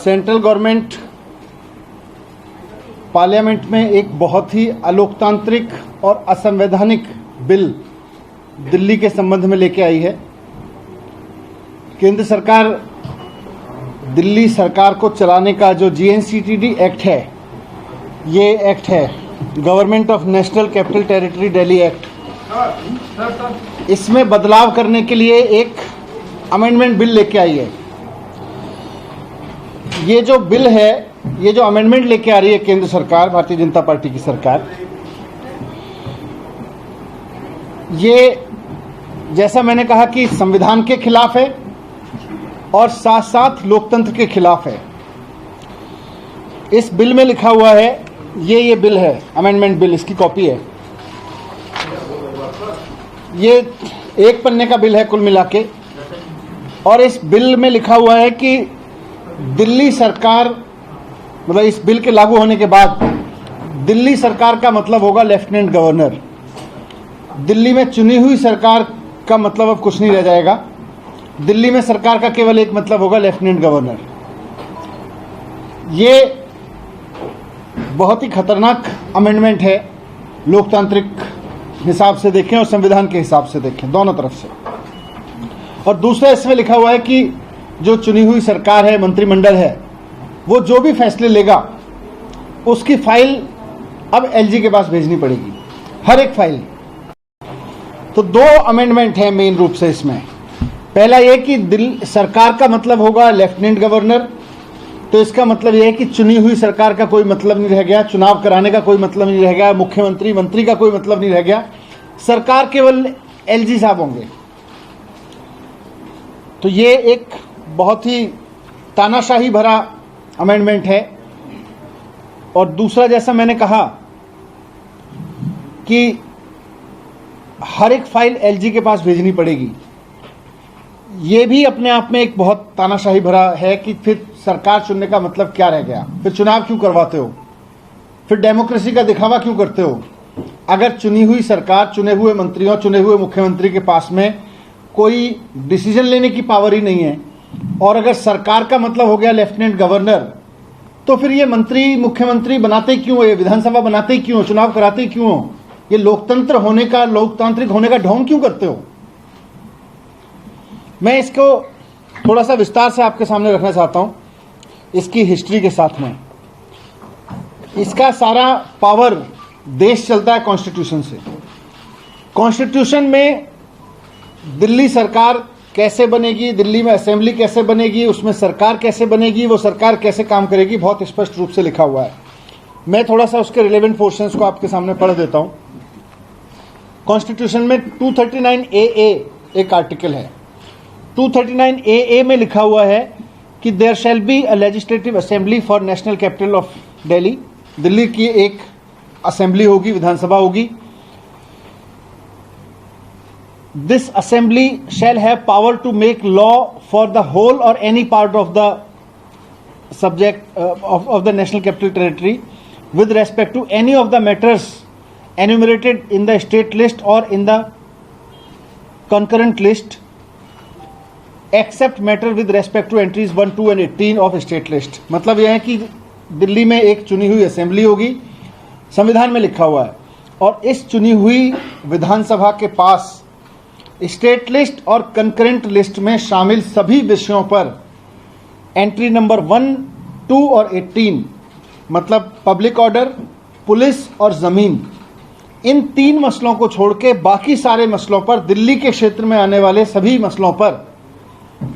Central government parliament में एक बहुत ही अलोकतांत्रिक और असंवैधानिक बिल दिल्ली के संबंध में लेके आई है। केंद्र सरकार दिल्ली सरकार को चलाने का जो GNCTD एक्ट है, ये एक्ट है government of national capital territory Delhi act, इसमें बदलाव करने के लिए एक अमेंडमेंट बिल लेके आई है। ये जो बिल है, ये जो अमेंडमेंट लेके आ रही है केंद्र सरकार, भारतीय जनता पार्टी की सरकार, ये जैसा मैंने कहा कि संविधान के खिलाफ है और साथ साथ लोकतंत्र के खिलाफ है। इस बिल में लिखा हुआ है, ये बिल है, अमेंडमेंट बिल, इसकी कॉपी है। ये एक पन्ने का बिल है कुल मिला के, और इस बिल में लिखा हुआ है कि दिल्ली सरकार, मतलब इस बिल के लागू होने के बाद दिल्ली सरकार का मतलब होगा लेफ्टिनेंट गवर्नर। दिल्ली में चुनी हुई सरकार का मतलब अब कुछ नहीं रह जाएगा। दिल्ली में सरकार का केवल एक मतलब होगा, लेफ्टिनेंट गवर्नर। ये बहुत ही खतरनाक अमेंडमेंट है, लोकतांत्रिक हिसाब से देखें और संविधान के हिसाब से देखें, दोनों तरफ से। और दूसरा इसमें लिखा हुआ है कि जो चुनी हुई सरकार है, मंत्रिमंडल है, वो जो भी फैसले लेगा उसकी फाइल अब LG के पास भेजनी पड़ेगी, हर एक फाइल। तो दो अमेंडमेंट है मेन रूप से इसमें। पहला ये कि दिल्ली सरकार का मतलब होगा लेफ्टिनेंट गवर्नर, तो इसका मतलब यह है कि चुनी हुई सरकार का कोई मतलब नहीं रह गया, चुनाव कराने का कोई मतलब नहीं रह गया, मुख्यमंत्री मंत्री का कोई मतलब नहीं रह गया, सरकार केवल LG साहब होंगे। तो ये एक बहुत ही तानाशाही भरा अमेंडमेंट है। और दूसरा, जैसा मैंने कहा कि हर एक फाइल LG के पास भेजनी पड़ेगी, ये भी अपने आप में एक बहुत तानाशाही भरा है कि फिर सरकार चुनने का मतलब क्या रह गया, फिर चुनाव क्यों करवाते हो, फिर डेमोक्रेसी का दिखावा क्यों करते हो। अगर चुनी हुई सरकार, चुने हुए मंत्रियों, चुने हुए मुख्यमंत्री के पास में कोई डिसीजन लेने की पावर ही नहीं है, और अगर सरकार का मतलब हो गया लेफ्टिनेंट गवर्नर, तो फिर ये मंत्री मुख्यमंत्री बनाते ही क्यों हो, ये विधानसभा बनाते ही क्यों हो, चुनाव कराते ही क्यों हो, ये लोकतंत्र होने का, लोकतांत्रिक होने का ढोंग क्यों करते हो। मैं इसको थोड़ा सा विस्तार से आपके सामने रखना चाहता हूं, इसकी हिस्ट्री के साथ में। इसका सारा पावर देश चलता है कॉन्स्टिट्यूशन से। कॉन्स्टिट्यूशन में दिल्ली सरकार कैसे बनेगी, दिल्ली में असेंबली कैसे बनेगी, उसमें सरकार कैसे बनेगी, वो सरकार कैसे काम करेगी, बहुत स्पष्ट रूप से लिखा हुआ है। मैं थोड़ा सा उसके रिलेवेंट पोर्शंस को आपके सामने पढ़ देता हूं। कॉन्स्टिट्यूशन में 239AA एक आर्टिकल है। 239AA में लिखा हुआ है कि there shall be a legislative assembly for national capital of Delhi. Delhi की एक असेंबली होगी, विधानसभा होगी। This assembly shall have power to make law for the whole or any part of the subject of the national capital territory with respect to any of the matters enumerated in the state list or in the concurrent list except matter with respect to entries 1, 2 and 18 of state list। मतलब यह है कि दिल्ली में एक चुनी हुई assembly होगी, संविधान में लिखा हुआ है, और इस चुनी हुई विधानसभा के पास स्टेट लिस्ट और कंकरेंट लिस्ट में शामिल सभी विषयों पर एंट्री नंबर 1, 2 और 18, मतलब पब्लिक ऑर्डर, पुलिस और जमीन, इन 3 मसलों को छोड़ के बाकी सारे मसलों पर, दिल्ली के क्षेत्र में आने वाले सभी मसलों पर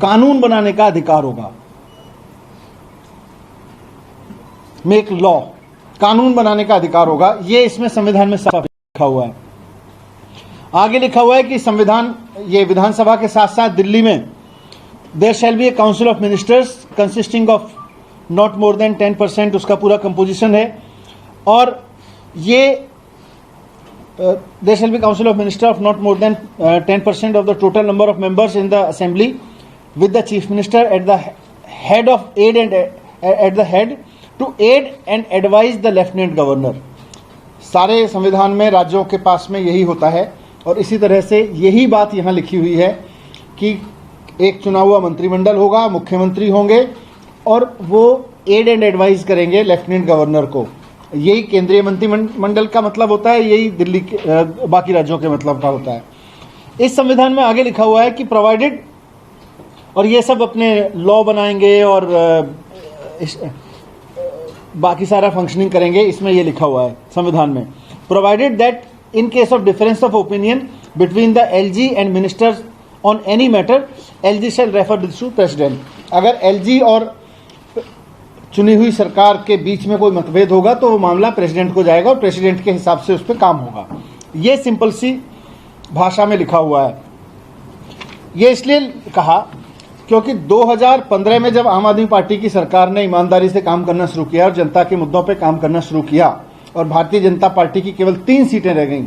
कानून बनाने का अधिकार होगा। मेक लॉ, कानून बनाने का अधिकार होगा। ये इसमें संविधान में साफ लिखा हुआ है। आगे लिखा हुआ है कि संविधान, ये विधानसभा के साथ साथ दिल्ली में there shall be a council of ministers consisting of not more than 10%, उसका पूरा कंपोजिशन है। और ये there shall be council of minister of not more than 10% of the total number of members in the assembly with the chief minister at the head of aid and at the head to aid and advise the lieutenant governor. सारे संविधान में राज्यों के पास में यही होता है, और इसी तरह से यही बात यहाँ लिखी हुई है कि एक चुना हुआ मंत्रिमंडल होगा, मुख्यमंत्री होंगे, और वो एड एंड एडवाइस करेंगे लेफ्टिनेंट गवर्नर को। यही केंद्रीय मंत्रिमंडल का मतलब होता है, यही दिल्ली के बाकी राज्यों के मतलब का होता है। इस संविधान में आगे लिखा हुआ है कि प्रोवाइडेड, और ये सब अपने लॉ बनाएंगे और बाकी सारा फंक्शनिंग करेंगे, इसमें ये लिखा हुआ है संविधान में, provided that in case of difference of opinion between the LG and ministers on any matter, LG shall refer this to president. अगर एलजी और चुनी हुई सरकार के बीच में कोई मतभेद होगा तो वो मामला प्रेसिडेंट को जाएगा और प्रेसिडेंट के हिसाब से उस पर काम होगा। ये सिंपल सी भाषा में लिखा हुआ है। ये इसलिए कहा क्योंकि 2015 में जब आम आदमी पार्टी की सरकार ने ईमानदारी से काम करना शुरू किया और जनता के मुद्दों पे काम करना शुरू किया और भारतीय जनता पार्टी की केवल 3 सीटें रह गईं,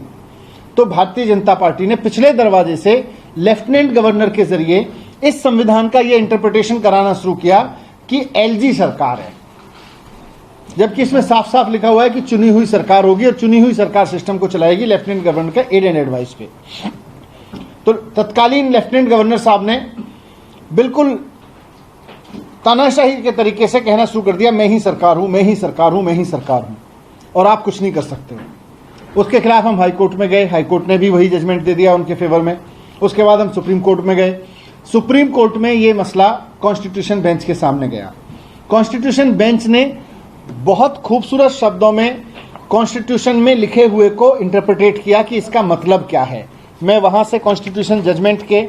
तो भारतीय जनता पार्टी ने पिछले दरवाजे से लेफ्टिनेंट गवर्नर के जरिए इस संविधान का ये इंटरप्रिटेशन कराना शुरू किया कि एलजी सरकार है, जबकि इसमें साफ साफ लिखा हुआ है कि चुनी हुई सरकार होगी और चुनी हुई सरकार सिस्टम को चलाएगी लेफ्टिनेंट गवर्नर का एड एंड एडवाइस पे। तो तत्कालीन लेफ्टिनेंट गवर्नर साहब ने बिल्कुल तानाशाही के तरीके से कहना शुरू कर दिया, मैं ही सरकार हूं, मैं ही सरकार हूं, मैं ही सरकार हूं, और आप कुछ नहीं कर सकते। उसके खिलाफ हम हाईकोर्ट में गए, हाईकोर्ट ने भी वही जजमेंट दे दिया उनके फेवर में। उसके बाद हम सुप्रीम कोर्ट में गए, सुप्रीम कोर्ट में ये मसला कॉन्स्टिट्यूशन बेंच के सामने गया। कॉन्स्टिट्यूशन बेंच ने बहुत खूबसूरत शब्दों में कॉन्स्टिट्यूशन में लिखे हुए को इंटरप्रिटेट किया कि इसका मतलब क्या है। मैं वहां से कॉन्स्टिट्यूशन जजमेंट के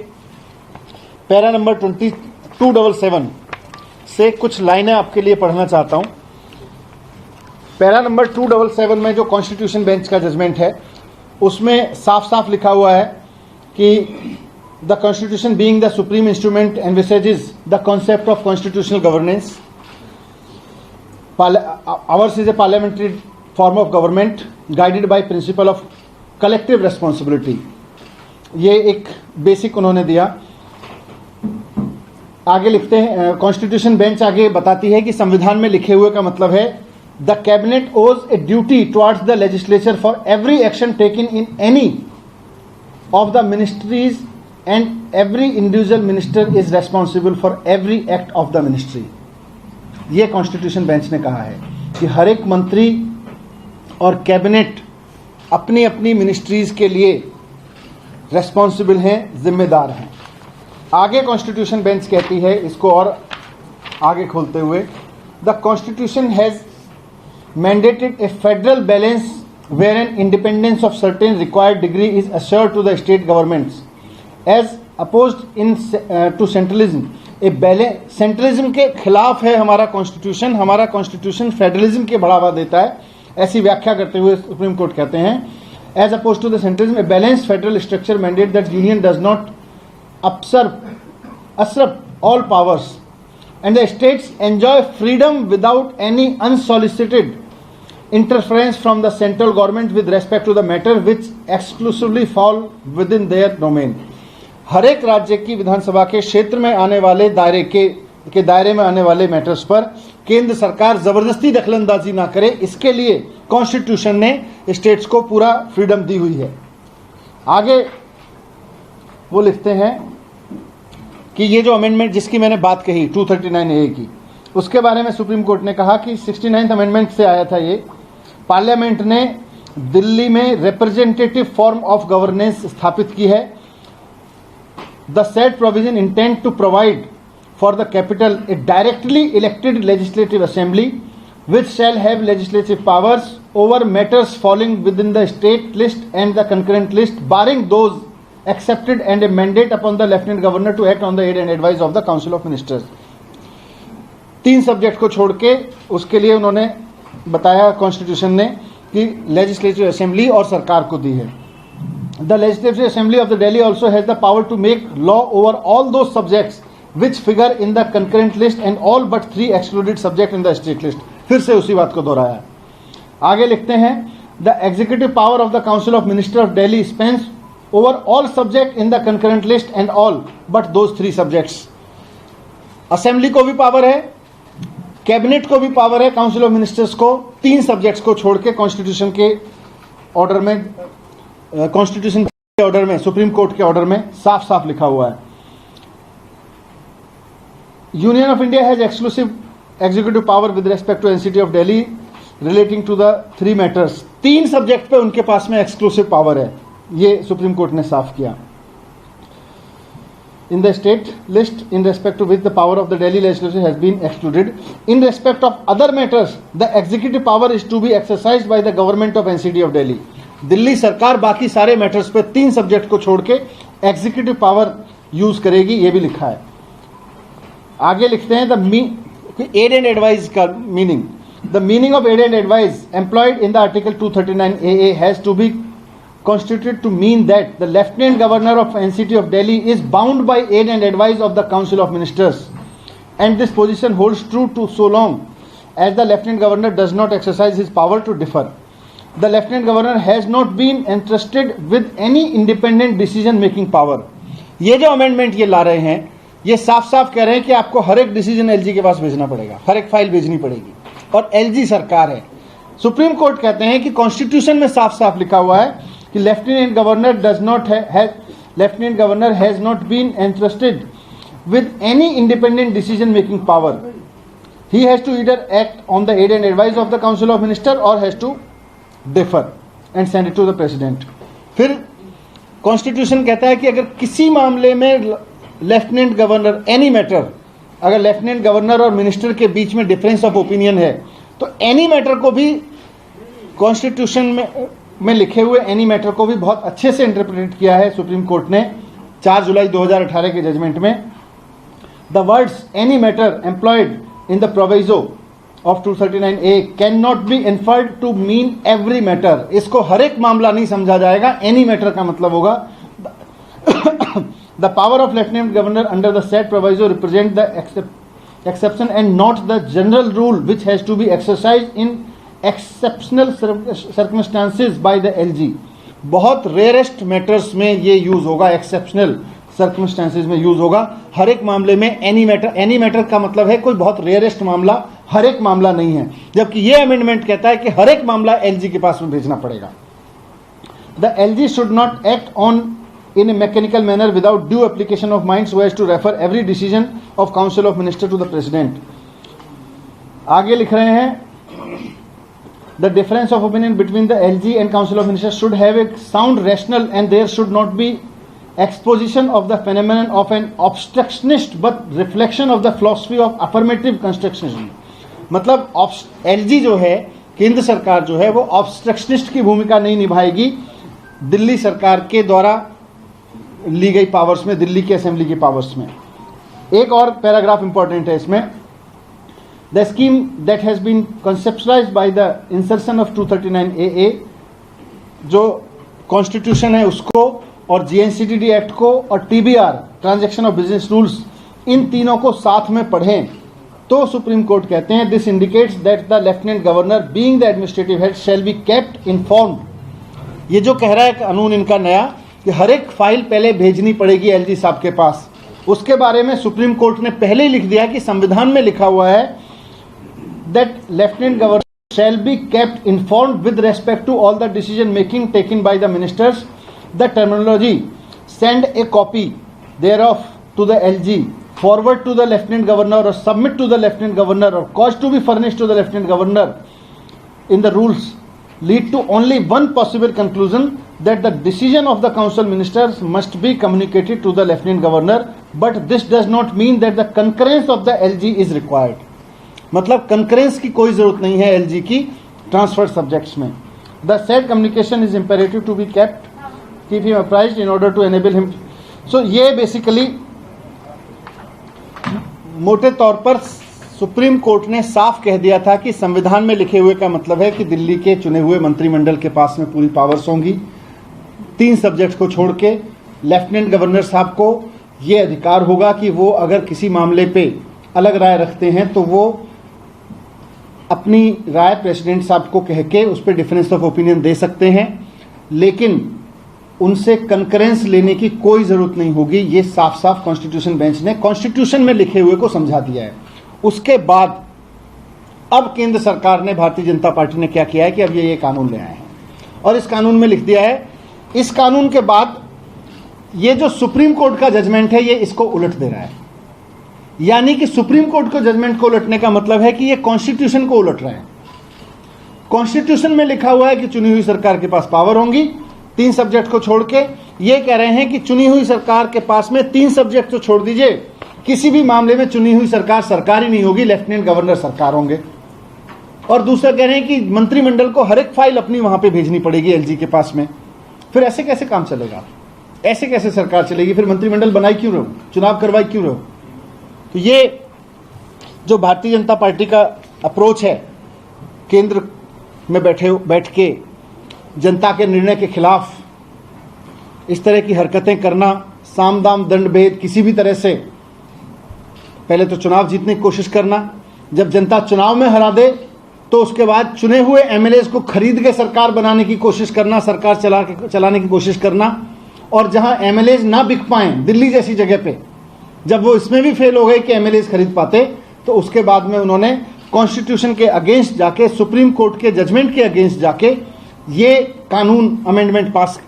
पैरा नंबर 2277 से कुछ लाइनें आपके लिए पढ़ना चाहता हूं। पैरा नंबर 277 में जो कॉन्स्टिट्यूशन बेंच का जजमेंट है उसमें साफ साफ लिखा हुआ है कि the constitution being the supreme instrument envisages the concept of constitutional governance, ours is a parliamentary form of government guided by principle of collective responsibility। ये एक बेसिक उन्होंने दिया। आगे लिखते हैं, कॉन्स्टिट्यूशन बेंच आगे बताती है कि संविधान में लिखे हुए का मतलब है द कैबिनेट ओज a duty towards the legislature for every action taken in any of the ministries and every individual minister is responsible for every act of the ministry. ये कॉन्स्टिट्यूशन बेंच ने कहा है कि हर एक मंत्री और कैबिनेट अपनी अपनी मिनिस्ट्रीज के लिए रेस्पॉन्सिबल हैं, जिम्मेदार हैं। आगे कॉन्स्टिट्यूशन बेंच कहती है, इसको और आगे खोलते हुए, the constitution has mandated a federal balance where an independence of certain required degree is assured to the state governments as opposed in to centralism. Centralism के खिलाफ है हमारा कॉन्स्टिट्यूशन। हमारा कॉन्स्टिट्यूशन फेडरलिज्म के बढ़ावा देता है, ऐसी व्याख्या करते हुए सुप्रीम कोर्ट कहते हैं as oppose to the centralism a balance federal structure mandate that union does not usurp all powers and the states enjoy freedom without any unsolicited interference from the central government with respect to the matter which exclusively fall within their domain। हर एक राज्य की विधानसभा के क्षेत्र में आने वाले दायरे में आने वाले मैटर्स पर केंद्र सरकार जबरदस्ती दखलंदाजी ना करे, इसके लिए कॉन्स्टिट्यूशन ने स्टेट्स को पूरा फ्रीडम दी हुई है। आगे वो लिखते हैं कि ये जो अमेंडमेंट जिसकी मैंने बात कही 239A की, उसके बारे में सुप्रीम कोर्ट ने कहा कि 69th अमेंडमेंट से आया था ये। पार्लियामेंट ने दिल्ली में रिप्रेजेंटेटिव फॉर्म ऑफ गवर्नेंस स्थापित की है। The said provision intend to provide for the capital a directly elected legislative assembly which shall have legislative powers over matters falling within the state list and the concurrent list barring those accepted and a mandate upon the lieutenant governor to act on the aid and advice of the council of ministers। 3 subject को छोड़ के उसके लिए उन्होंने बताया constitution ने कि legislative assembly और सरकार को दी है। The legislative assembly of the Delhi also has the power to make law over all those subjects which figure in the concurrent list and all but 3 excluded subject in the state list। फिर से उसी बात को दोहराया। आगे लिखते हैं the executive power of the council of minister of Delhi spans over all subject in the concurrent list and all but those 3 subjects। Assembly को भी पावर है, कैबिनेट को भी पावर है, काउंसिल ऑफ मिनिस्टर्स को 3 सब्जेक्ट्स को छोड़ के कॉन्स्टिट्यूशन के ऑर्डर में, कॉन्स्टिट्यूशन के ऑर्डर में, सुप्रीम कोर्ट के ऑर्डर में साफ साफ लिखा हुआ है। Union of India has exclusive executive power with respect to NCT of Delhi relating to the 3 matters. 3 subject पे उनके पास में एक्सक्लूसिव पावर है, ये सुप्रीम कोर्ट ने साफ किया. In the state list in respect to which the power of the Delhi legislature has been excluded. In respect of other matters, the executive power is to be exercised by the government of NCT of Delhi. Delhi सरकार बाकी सारे matters पे 3 subject को छोड़ के executive power use करेगी, ये भी लिखा है. आगे लिखते हैं द एड एंड एडवाइस का meaning. The meaning of aid and advice employed in the article 239 AA has to be constituted to mean that the Lieutenant Governor of NCT of Delhi is bound by aid and advice of the Council of Ministers, and this position holds true to so long as the Lieutenant Governor does not exercise his power to differ. The Lieutenant Governor has not been entrusted with any independent decision making power. ये जो amendment ये ला रहे हैं, ये साफ साफ कह रहे हैं कि आपको हर एक डिसीजन एलजी के पास भेजना पड़ेगा, हर एक फाइल भेजनी पड़ेगी, और एलजी सरकार है. सुप्रीम कोर्ट कहते हैं कि कॉन्स्टिट्यूशन में साफ साफ लिखा हुआ है कि lieutenant governor has not been entrusted with any independent decision making power. He has to either act on the aid and advice of the council of minister or has to differ and send it to the president. फिर constitution कहता है कि अगर किसी मामले में lieutenant governor any matter, अगर lieutenant governor और मिनिस्टर के बीच में डिफरेंस ऑफ ओपिनियन है, तो एनी मैटर को भी कॉन्स्टिट्यूशन में लिखे हुए एनी मैटर को भी बहुत अच्छे से इंटरप्रेट किया है सुप्रीम कोर्ट ने 4 जुलाई 2018 के जजमेंट में. The words any matter employed in the proviso of 239A can not be inferred to mean every matter. इसको हर एक मामला नहीं समझा जाएगा. एनी मैटर का मतलब होगा the power of lieutenant governor under the set proviso represent the exception and not the general rule which has to be exercised in exceptional circumstances by the LG. बहुत रेयरेस्ट मैटर्स में ये use होगा, exceptional circumstances में use होगा. हर एक मामले में any matter का मतलब है कोई बहुत रेयरेस्ट मामला, हर एक मामला नहीं है. जबकि ये अमेंडमेंट कहता है कि हर एक मामला एलजी के पास में भेजना पड़ेगा. The LG should not act on in a mechanical manner without due application of mind so as to refer every decision of council of minister to the president. आगे लिख रहे हैं the difference of opinion between the LG and council of ministers should have a sound rational and there should not be exposition of the phenomenon of an obstructionist but reflection of the philosophy of affirmative constructionism. मतलब LG जो है, केंद्र सरकार जो है, वो ऑब्स्ट्रक्शनिस्ट की भूमिका नहीं निभाएगी दिल्ली सरकार के द्वारा ली गई पावर्स में, दिल्ली की असेंबली की पावर्स में. एक और पैराग्राफ इंपॉर्टेंट है इसमें. The scheme that has been conceptualised by the insertion of 239AA, जो कॉन्स्टिट्यूशन है उसको और GNCTD एक्ट को और TBR transaction of business rules, इन तीनों को साथ में पढ़ें तो सुप्रीम कोर्ट कहते हैं this indicates that the lieutenant governor being the administrative head shell be kept informed. ये जो कह रहा है कानून इनका नया कि हर एक फाइल पहले भेजनी पड़ेगी एलजी साहब के पास, उसके बारे में सुप्रीम कोर्ट ने पहले ही लिख दिया कि संविधान में लिखा हुआ है that lieutenant governor shall be kept informed with respect to all the decision making taken by the ministers. The terminology send a copy thereof to the LG, forward to the Lieutenant Governor or submit to the Lieutenant Governor or cause to be furnished to the Lieutenant Governor in the rules lead to only one possible conclusion, that the decision of the council ministers must be communicated to the Lieutenant Governor, but this does not mean that the concurrence of the LG is required. मतलब concurrence की कोई जरूरत नहीं है LG की transfer subjects में. The said communication is imperative to be keep him apprised in order to enable him. So ये basically मोटे तौर पर सुप्रीम कोर्ट ने साफ कह दिया था कि संविधान में लिखे हुए का मतलब है कि दिल्ली के चुने हुए मंत्रिमंडल के पास में पूरी पावर्स होंगी. 3 सब्जेक्ट को छोड़ के लेफ्टिनेंट गवर्नर साहब को ये अधिकार होगा कि वो अगर किसी मामले पे अलग राय रखते हैं तो वो अपनी राय प्रेसिडेंट साहब को कह के उस पर डिफरेंस ऑफ ओपिनियन दे सकते हैं, लेकिन उनसे कंकरेंस लेने की कोई जरूरत नहीं होगी. ये साफ साफ कॉन्स्टिट्यूशन बेंच ने कॉन्स्टिट्यूशन में लिखे हुए को समझा दिया है. उसके बाद अब केंद्र सरकार ने, भारतीय जनता पार्टी ने क्या किया है कि अब ये कानून ले आए हैं और इस कानून में लिख दिया है. इस कानून के बाद ये जो सुप्रीम कोर्ट का जजमेंट है ये इसको उलट दे रहा है. यानी कि सुप्रीम कोर्ट को जजमेंट को उलटने का मतलब है कि ये कॉन्स्टिट्यूशन को उलट रहे हैं। कॉन्स्टिट्यूशन में लिखा हुआ है कि चुनी हुई सरकार के पास पावर होंगी 3 सब्जेक्ट को छोड़ के। ये कह रहे हैं कि चुनी हुई सरकार के पास में 3 सब्जेक्ट तो छोड़ दीजिए, किसी भी मामले में चुनी हुई सरकार सरकार ही नहीं होगी, लेफ्टिनेंट गवर्नर सरकार होंगे। और दूसरा कह रहे हैं कि मंत्रिमंडल को हर एक फाइल अपनी वहां पे भेजनी पड़ेगी एलजी के पास में। फिर ऐसे कैसे काम चलेगा, ऐसे कैसे सरकार चलेगी? फिर मंत्रिमंडल बनाई क्यों रहो, चुनाव करवाई क्यों रहो? तो ये जो भारतीय जनता पार्टी का अप्रोच है, केंद्र में बैठ के जनता के निर्णय के खिलाफ इस तरह की हरकतें करना, साम दाम दंड भेद किसी भी तरह से, पहले तो चुनाव जीतने की कोशिश करना, जब जनता चुनाव में हरा दे तो उसके बाद चुने हुए एमएलएज को खरीद के सरकार बनाने की कोशिश करना, सरकार चलाने की कोशिश करना। और जहां एमएलएज ना बिक पाए, दिल्ली जैसी जगह पे जब वो इसमें भी फेल हो गए कि एमएलएज खरीद पाते, तो उसके बाद में उन्होंने कॉन्स्टिट्यूशन के अगेंस्ट जाके, सुप्रीम कोर्ट के जजमेंट के अगेंस्ट जाके ये कानून अमेंडमेंट पास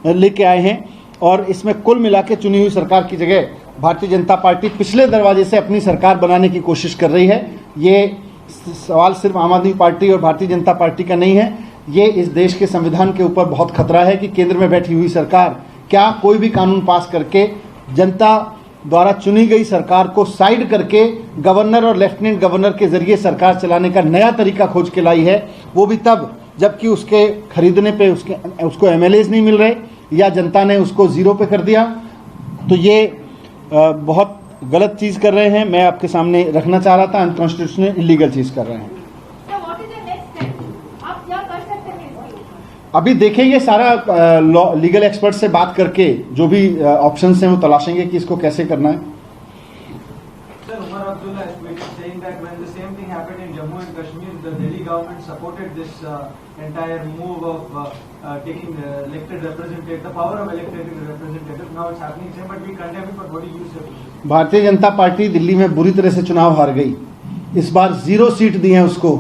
लेके आए हैं। और इसमें कुल मिला के चुनी हुई सरकार की जगह भारतीय जनता पार्टी पिछले दरवाजे से अपनी सरकार बनाने की कोशिश कर रही है। ये सवाल सिर्फ आम आदमी पार्टी और भारतीय जनता पार्टी का नहीं है, ये इस देश के संविधान के ऊपर बहुत खतरा है कि केंद्र में बैठी हुई सरकार क्या कोई भी कानून पास करके जनता द्वारा चुनी गई सरकार को साइड करके गवर्नर और लेफ्टिनेंट गवर्नर के जरिए सरकार चलाने का नया तरीका खोज के लाई है, वो भी तब जबकि उसके खरीदने पे उसको एमएलएज नहीं मिल रहे या जनता ने उसको जीरो पे कर दिया। तो ये बहुत गलत चीज़ कर रहे हैं। मैं आपके सामने रखना चाह रहा था, अनकॉन्स्टिट्यूशनल इलीगल चीज़ कर रहे हैं। अभी देखेंगे सारा लीगल एक्सपर्ट से बात करके जो भी ऑप्शंस हैं वो तलाशेंगे कि इसको कैसे करना है। Sir, Umar Abdullah is saying that when the same thing happened in Jammu and Kashmir, the Delhi government supported this entire move of taking the elected representative, the power of elected representative. Now it's happening same, but we condemn it. But what do you say? Bharatiya Janata party Delhi में बुरी तरह से चुनाव हार गई। इस बार 0 seat दी है उसको,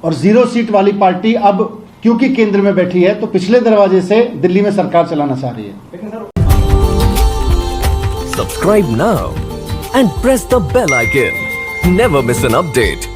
और 0 सीट वाली पार्टी अब क्योंकि केंद्र में बैठी है तो पिछले दरवाजे से दिल्ली में सरकार चलाना चाह रही है। Subscribe now and press the bell icon. Never miss an update.